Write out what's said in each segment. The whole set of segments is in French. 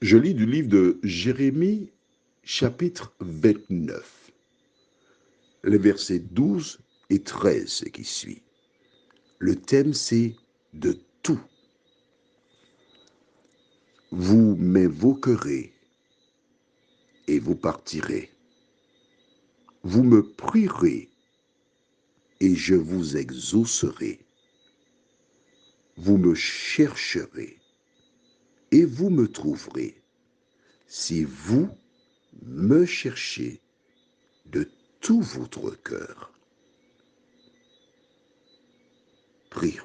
Je lis du livre de Jérémie, chapitre 29, les versets 12 et 13 qui suit. Le thème, c'est « de tout ». Vous m'invoquerez et vous partirez. Vous me prierez et je vous exaucerai. Vous me chercherez et vous me trouverez, si vous me cherchez de tout votre cœur. Prions.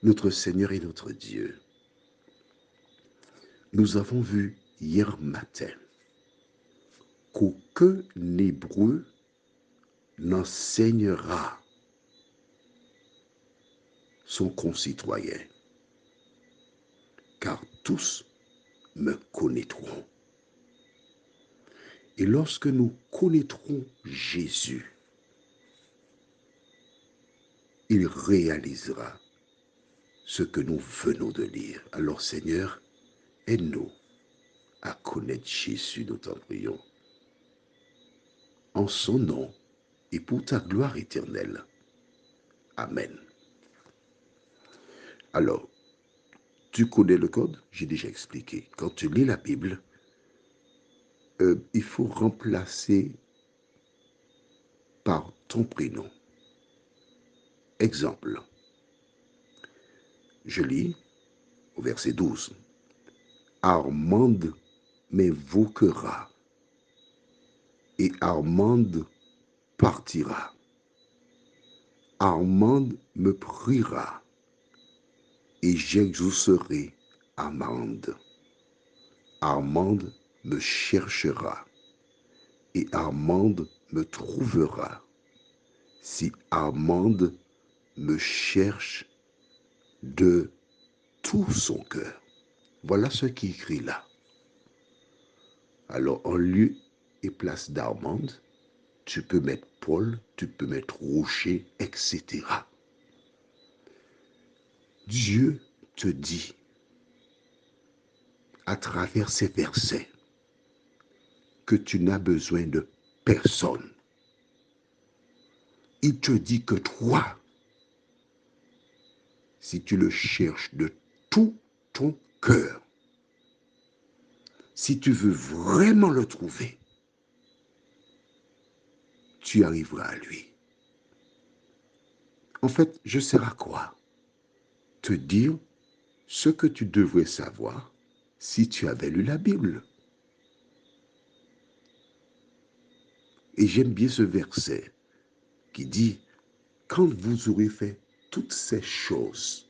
Notre Seigneur et notre Dieu, nous avons vu hier matin qu'aucun Hébreu n'enseignera son concitoyen, car tous me connaîtront. Et lorsque nous connaîtrons Jésus, il réalisera ce que nous venons de lire. Alors Seigneur, aide-nous à connaître Jésus, nous t'en prions. En son nom et pour ta gloire éternelle. Amen. Alors, tu connais le code? J'ai déjà expliqué. Quand tu lis la Bible, il faut remplacer par ton prénom. Exemple, je lis au verset 12. Armande m'invoquera et Armande partira. Armande me priera et j'exaucerai Armande. Armande me cherchera et Armande me trouvera, si Armande me cherche de tout son cœur. Voilà ce qui est écrit là. Alors, en lieu et place d'Armande, tu peux mettre Paul, tu peux mettre Rocher, etc. Dieu te dit, à travers ces versets, que tu n'as besoin de personne. Il te dit que toi, si tu le cherches de tout ton cœur, si tu veux vraiment le trouver, tu arriveras à lui. En fait, je sers à quoi? Te dire ce que tu devrais savoir si tu avais lu la Bible. Et j'aime bien ce verset qui dit, quand vous aurez fait toutes ces choses,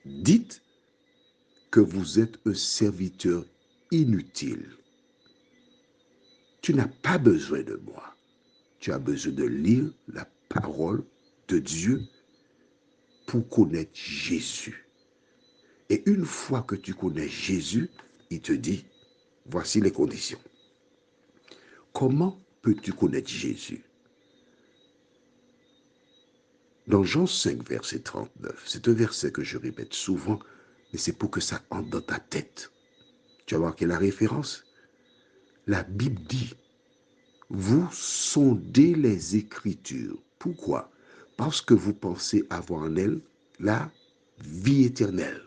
dites que vous êtes un serviteur inutile. Tu n'as pas besoin de moi. Tu as besoin de lire la parole de Dieu pour connaître Jésus. Et une fois que tu connais Jésus, il te dit, voici les conditions. Comment peux-tu connaître Jésus? Dans Jean 5, verset 39, c'est un verset que je répète souvent, mais c'est pour que ça entre dans ta tête. Tu vas voir quelle est la référence? La Bible dit, vous sondez les Écritures. Pourquoi? Parce que vous pensez avoir en elles la vie éternelle.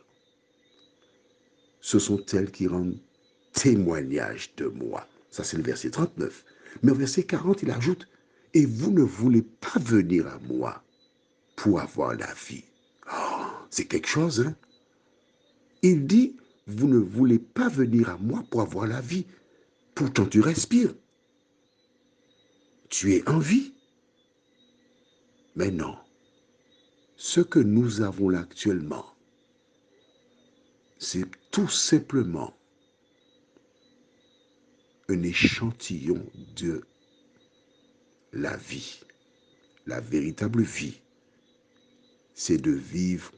Ce sont elles qui rendent témoignage de moi. Ça, c'est le verset 39. Mais au verset 40, il ajoute, et vous ne voulez pas venir à moi pour avoir la vie. Oh, c'est quelque chose, hein? Il dit, vous ne voulez pas venir à moi pour avoir la vie. Pourtant, tu respires. Tu es en vie. Mais non. Ce que nous avons là actuellement, c'est tout simplement un échantillon de la vie. La véritable vie, c'est de vivre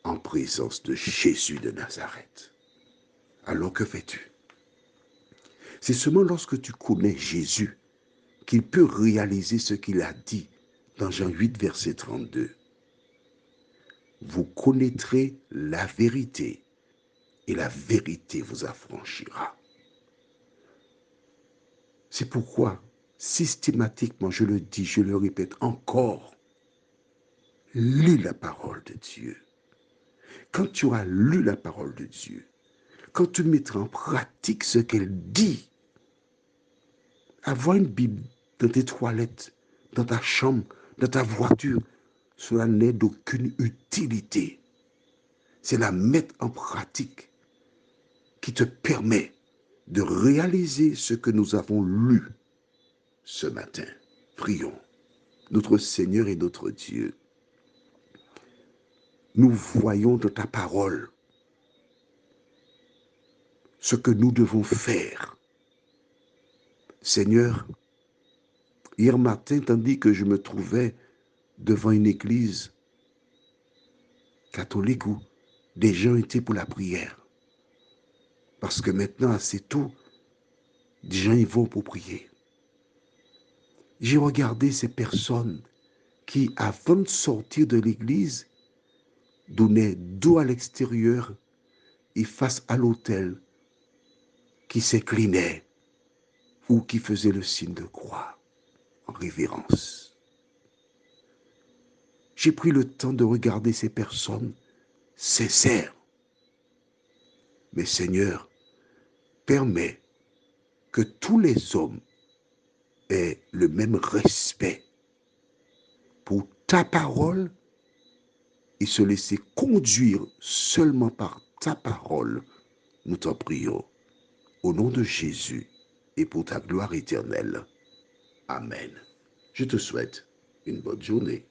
en présence de Jésus de Nazareth. Alors que fais-tu? C'est seulement lorsque tu connais Jésus qu'il peut réaliser ce qu'il a dit dans Jean 8, verset 32. Vous connaîtrez la vérité et la vérité vous affranchira. C'est pourquoi, systématiquement, je le dis, je le répète encore, lis la parole de Dieu. Quand tu auras lu la parole de Dieu, quand tu mettras en pratique ce qu'elle dit, avoir une Bible dans tes toilettes, dans ta chambre, dans ta voiture, cela n'est d'aucune utilité. C'est la mettre en pratique qui te permet de réaliser ce que nous avons lu ce matin. Prions. Notre Seigneur et notre Dieu, nous voyons dans ta parole ce que nous devons faire. Seigneur, hier matin, tandis que je me trouvais devant une église catholique où des gens étaient pour la prière, parce que maintenant, assez tôt, des gens y vont pour prier. J'ai regardé ces personnes qui, avant de sortir de l'église, donnaient dos à l'extérieur et face à l'autel, qui s'inclinaient ou qui faisaient le signe de croix en révérence. J'ai pris le temps de regarder ces personnes sincères. Mais Seigneur, permets que tous les hommes aient le même respect pour ta parole et se laisser conduire seulement par ta parole. Nous t'en prions. Au nom de Jésus et pour ta gloire éternelle. Amen. Je te souhaite une bonne journée.